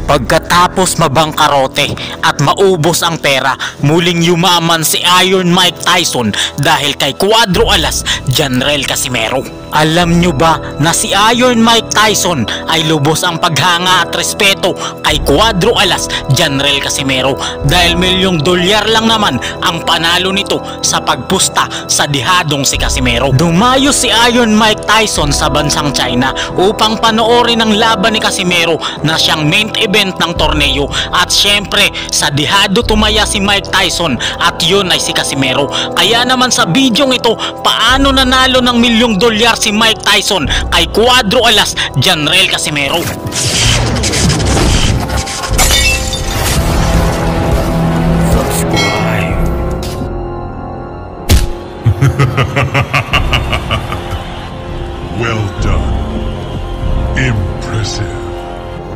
Pagkatapos mabangkarote at maubos ang pera, muling yumaman si Iron Mike Tyson dahil kay Cuadro Alas, Janrel Casimero. Alam nyo ba na si Iron Mike Tyson ay lubos ang paghanga at respeto kay Cuadro Alas, Janrel Casimero dahil $1,000,000 lang naman ang panalo nito sa pagpusta sa dihadong si Casimero. Dumayo si Iron Mike Tyson sa bansang China upang panoorin ang laban ni Casimero na siyang main event ng torneo at syempre sa dihado tumaya si Mike Tyson at yun ay si Casimero. Kaya naman sa bidyong ito, paano nanalo ng $1,000,000 si Mike Tyson kay Cuadro Alas, Janrel Casimero. Subscribe. Well done. Impressive.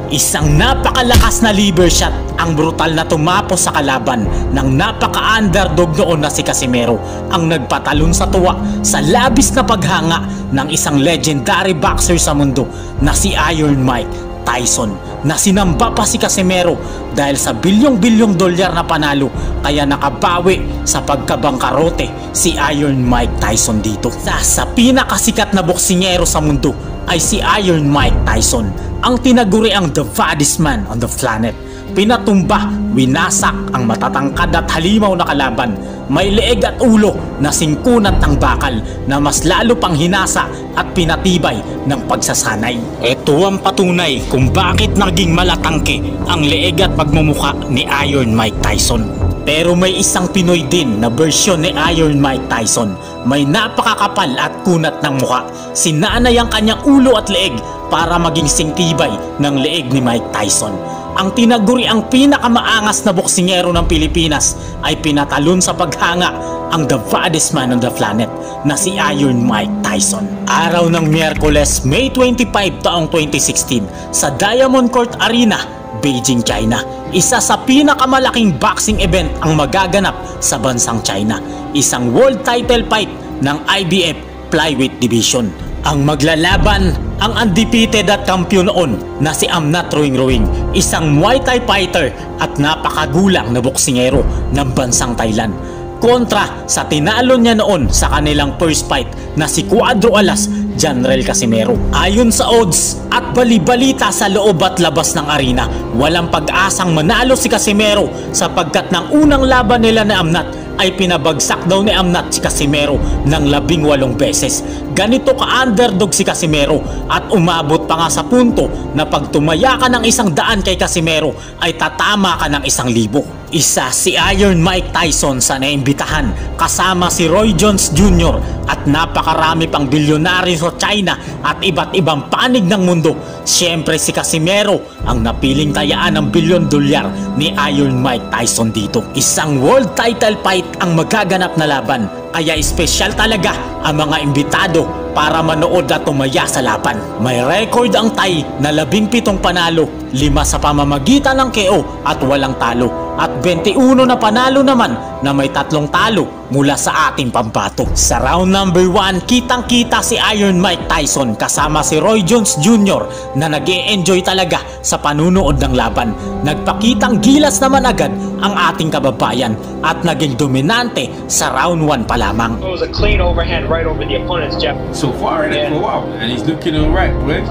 Isang napakalakas na liver shot ang brutal na tumapos sa kalaban ng napaka-underdog noon na si Casimero ang nagpatalon sa tuwa sa labis na paghanga ng isang legendary boxer sa mundo na si Iron Mike Tyson, na sinamba pa si Casimero dahil sa $1,000,000,000 na panalo, kaya nakabawi sa pagkabangkarote si Iron Mike Tyson dito. Sa pinakasikat na boksingero sa mundo ay si Iron Mike Tyson, ang tinaguriang the baddest man on the planet. Pinatumba, winasak ang matatangkad at halimaw na kalaban. May leeg at ulo na singkunat ng bakal na mas lalo pang hinasa at pinatibay ng pagsasanay. Ito ang patunay kung bakit naging malatangke ang leeg at pagmumukha ni Iron Mike Tyson. Pero may isang Pinoy din na bersyon ni Iron Mike Tyson. May napakakapal at kunat ng mukha. Sinanay ang kanyang ulo at leeg para maging singtibay ng leeg ni Mike Tyson. Ang tinaguri ang pinakamaangas na boksingero ng Pilipinas ay pinatalon sa paghanga ang the baddest man on the planet na si Iron Mike Tyson. Araw ng Miyerkules, May 25 taong 2016 sa Diamond Court Arena, Beijing, China. Isa sa pinakamalaking boxing event ang magaganap sa bansang China. Isang world title fight ng IBF Flyweight Division. Ang maglalaban ang undefeated at kampiyon noon na si Amnat Ruing, isang Muay Thai fighter at napakagulang na boksingero ng bansang Thailand, kontra sa tinalo niya noon sa kanilang first fight na si Cuadro Alas, Janrel Casimero. Ayon sa odds at balibalita sa loob at labas ng arena, walang pag-asang manalo si Casimero sapagkat ng unang laban nila na Amnat ay pinabagsak daw ni Amnat si Casimero ng 18 beses. Ganito ka-underdog si Casimero at umabot pa nga sa punto na pag tumaya ka ng 100 kay Casimero ay tatama ka ng 1,000. Isa si Iron Mike Tyson sa naimbitahan kasama si Roy Jones Jr. at napakarami pang bilyonaryo sa China at iba't ibang panig ng mundo. Siyempre si Casimero ang napiling tayaan ng $1,000,000,000 ni Iron Mike Tyson dito. Isang world title fight ang magaganap na laban, kaya espesyal talaga ang mga imbitado para manood at tumaya sa laban. May record ang Thai na 17 panalo, 5 sa pamamagitan ng KO at walang talo, at 21 na panalo naman na may 3 talo mula sa ating pambato. Sa round number 1, kitang-kita si Iron Mike Tyson kasama si Roy Jones Jr. na nag-e-enjoy talaga sa panunood ng laban. Nagpakitang gilas naman agad ang ating kababayan at naging dominante sa round 1 pa lamang. It was a clean overhand right over the opponent's jab. So far in it for a while, and he's looking alright, boy.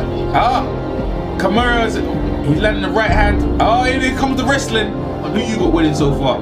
Kamara's he's landing the right hand. Oh, here comes the wrestling. Who you got winning so far?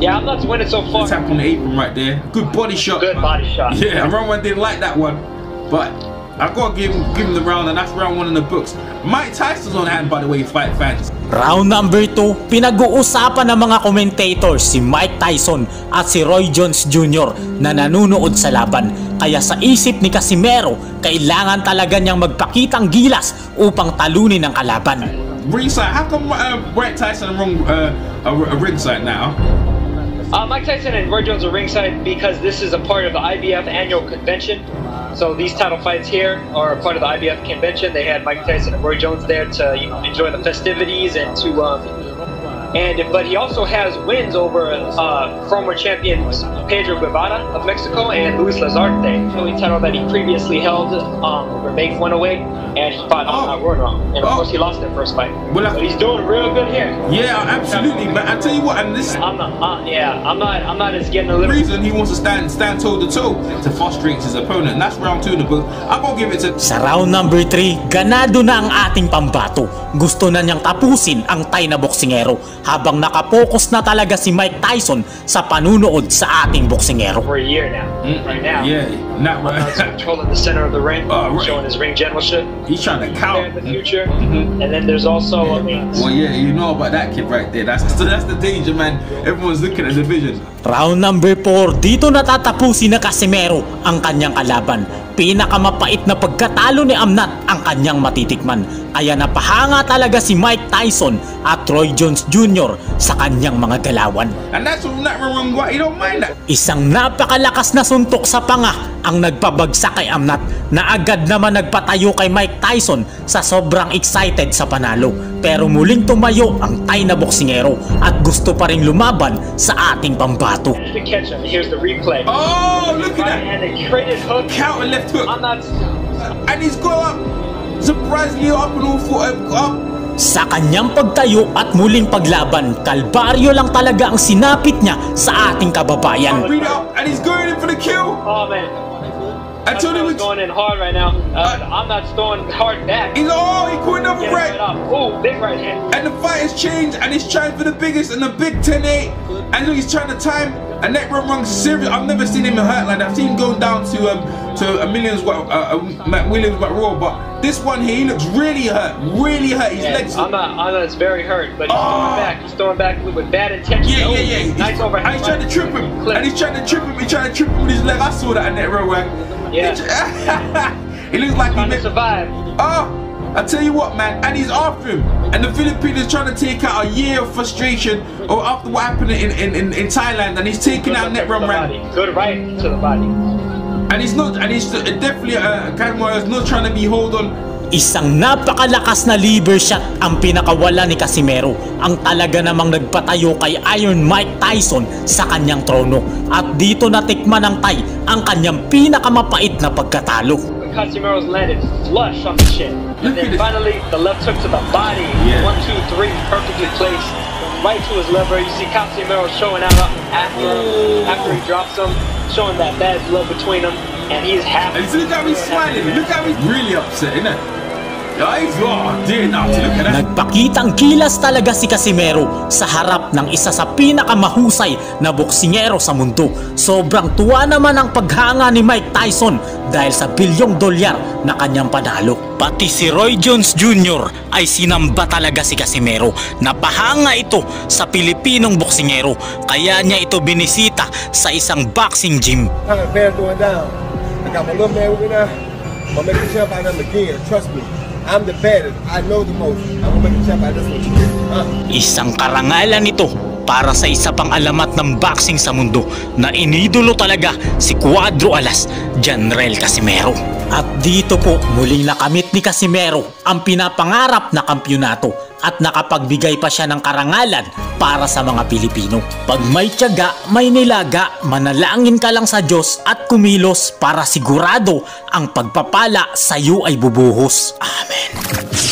Yeah, I'm not winning so far. Tap on the apron right there. Good body shot. Good body shot. Yeah, Roman didn't like that one, but I gotta give him the round, and that's round 1 in the books. Mike Tyson's on hand, by the way, fight fans. Round number 2, pinag-uusapan ng mga commentators si Mike Tyson at si Roy Jones Jr. na nanunood sa laban. Kaya sa isip ni Casimero, kailangan talaga niyang magpakitang gilas upang talunin ang kalaban. Ringside, how come Mike Tyson are ringside now? Mike Tyson and Roy Jones are ringside because this is a part of the IBF annual convention. So these title fights here are a part of the IBF convention. They had Mike Tyson and Roy Jones there to enjoy the festivities and to But he also has wins over former champions Pedro Guevara of Mexico and Luis Lazarte, the title that he previously held over May 1 away, and he fought Ronan. And of course he lost that first fight. Well, but he's doing real good here. Yeah, absolutely. But I tell you what, and this I'm not as getting a little reason he wants to stand toe to toe to frustrate his opponent. And that's round 2 in the book. I'm gonna give it to. Sa round number 3, ganado na ang ating pambato. Gusto na niyang tapusin ang Thai na boksingero habang nakapokus na talaga si Mike Tyson sa panunood sa ating boksingero. For a year now. Right now. Yeah, not right. Controlling the center of the ring, right. showing his ring generalship. He's trying to count in the future. And then there's also well, yeah, you know about that kid right there. That's the danger, man. Everyone's looking at the vision. Round number 4, dito natatapusin na Casimero ang kanyang kalaban. Pinakamapait na pagkatalo ni Amnat ang kanyang matitikman. Kaya napahanga talaga si Mike Tyson at Roy Jones Jr. sa kanyang mga galawan. And that's not wrong. He don't mind that. Isang napakalakas na suntok sa panga ang nagpabagsak kay Amnat na agad naman nagpatayo kay Mike Tyson sa sobrang excited sa panalo. Pero muling tumayo ang Thai na boksingero at gusto pa ring lumaban sa ating pambato. Here's the replay. Oh, look at that. And a traded hook. Counter left hook. Amnat. And he's got up. Surprisingly up and all foot up. Sa kanyang pagtayo at muling paglaban, kalbaryo lang talaga ang sinapit niya sa ating kababayan. Beat up and he's going in for the kill. Oh man. I told him he's going in hard right now. I'm not throwing hard back. He caught another right. Oh, big right hand. And the fight has changed and he's trying for the biggest and the big 10-8. And he's trying to time a neck run serious. I've never seen him hurt like that. I've seen him going down to a Williams but raw. But this one here, he looks really hurt. Really hurt. His legs. It's very hurt, but he's throwing back with bad intention. Yeah. Nice overhand. And he's trying to trip him. And he's trying to trip him. He's trying to trip him with his leg. I saw that in that row. Yeah. It looks like he survived. I tell you what, man, and he's after him. And the Philippines is trying to take out a year of frustration or after what happened in Thailand, and he's taking out Net Ram. Good right to the body. And he's definitely Kanwar is not trying to be hold on. Isang napakalakas na liver shot ang pinakawala ni Casimero, ang talaga namang nagpatayo kay Iron Mike Tyson sa kanyang trono. At dito natikman ng Thai ang kanyang pinakamapait na pagkatalo. Casimero's landed flush on the chin. And then finally the left hook to the body. 1, 2, 3, perfectly placed. Right to his liver. You see Casimero showing out after he drops him, showing that bad blood between them. And he's happy. And look how he's smiling. Look how he's really upset, isn't it? Guys, dear now to look at that. Nagpakitang kilas talaga si Casimero sa harap ng isa sa pinakamahusay na boksingero sa mundo. Sobrang tuwa naman ang paghanga ni Mike Tyson dahil sa $1 bilyong na kanyang panalo. Pati si Roy Jones Jr. ay sinamba talaga si Casimero. Napahanga ito sa Pilipinong boksingero, kaya niya ito binisita sa isang boxing gym. I got my little man with me now. I'm gonna make the champ out of him again. Trust me. I'm the baddest. I know the most. I'm gonna make the champ out of this one. Isang karangalan ito para sa isa pang alamat ng boxing sa mundo na inidolo talaga si Cuadro Alas, Janrel Casimero. At dito po muling nakamit ni Casimero ang pinapangarap na kampyonato at nakapagbigay pa siya ng karangalan para sa mga Pilipino. Pag may tiyaga, may nilaga, manalangin ka lang sa Diyos at kumilos para sigurado ang pagpapala sa iyo ay bubuhos. Amen.